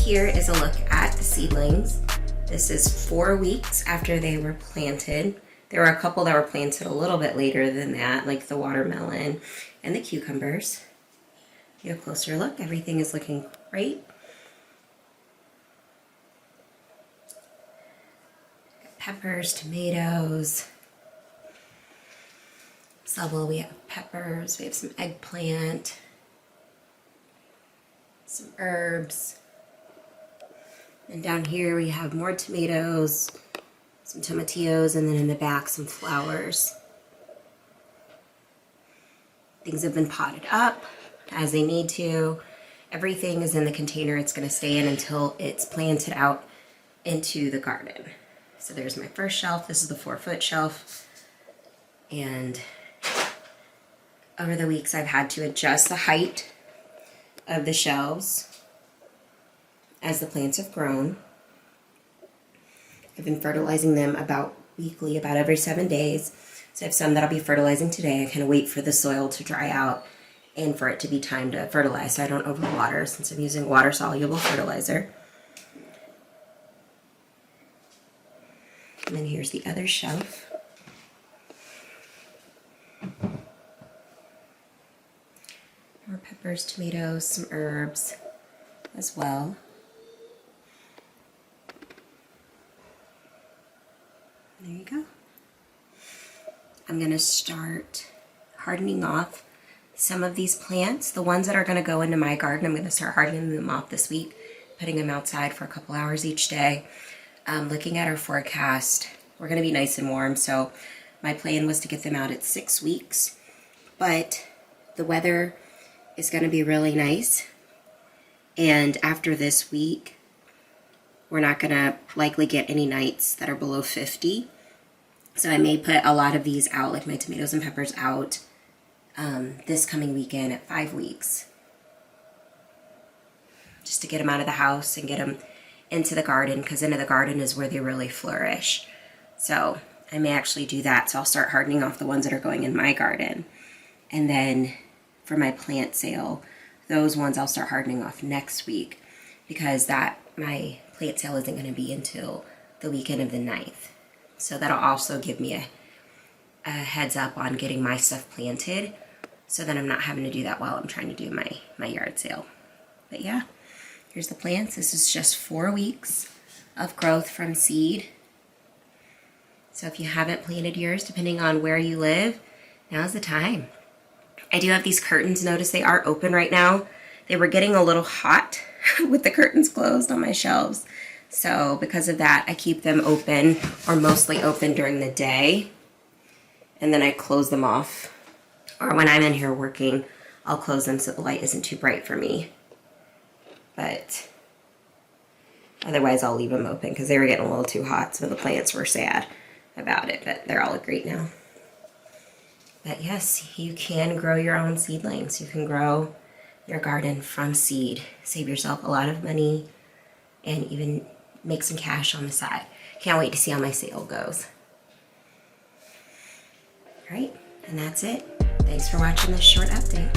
here is a look at the seedlings. This is 4 weeks after they were planted. There were a couple that were planted a little bit later than that, like the watermelon and the cucumbers. Get a closer look. Everything is looking great. Peppers, tomatoes. This level we have peppers, we have some eggplant, some herbs. And down here we have more tomatoes, some tomatillos, and then in the back some flowers. Things have been potted up as they need to. Everything is in the container it's going to stay in until it's planted out into the garden. So there's my first shelf. This is the 4-foot shelf. And over the weeks I've had to adjust the height of the shelves as the plants have grown. I've been fertilizing them about weekly, about every 7 days. So I have some that I'll be fertilizing today. I kind of wait for the soil to dry out and for it to be time to fertilize so I don't overwater since I'm using water-soluble fertilizer. And then here's the other shelf. More peppers, tomatoes, some herbs as well. There you go. I'm going to start hardening off some of these plants. The ones that are going to go into my garden, I'm going to start hardening them off this week, putting them outside for a couple hours each day. Looking at our forecast, we're going to be nice and warm, so my plan was to get them out at 6 weeks, but the weather is going to be really nice, and after this week, we're not going to likely get any nights that are below 50. So I may put a lot of these out, like my tomatoes and peppers out this coming weekend at 5 weeks. Just to get them out of the house and get them into the garden, because into the garden is where they really flourish. So I may actually do that. So I'll start hardening off the ones that are going in my garden. And then for my plant sale, those ones I'll start hardening off next week, because my plant sale isn't going to be until the weekend of the 9th. So that'll also give me a heads up on getting my stuff planted, so that I'm not having to do that while I'm trying to do my yard sale. But yeah, here's the plants. This is just 4 weeks of growth from seed. So if you haven't planted yours, depending on where you live, now's the time. I do have these curtains. Notice they are open right now. They were getting a little hot with the curtains closed on my shelves. So because of that, I keep them open, or mostly open during the day. And then I close them off. Or when I'm in here working, I'll close them so the light isn't too bright for me. But otherwise I'll leave them open because they were getting a little too hot. Some of the plants were sad about it, but they're all great now. But yes, you can grow your own seedlings. You can grow your garden from seed. Save yourself a lot of money and even make some cash on the side. Can't wait to see how my sale goes. All right, and that's it. Thanks for watching this short update.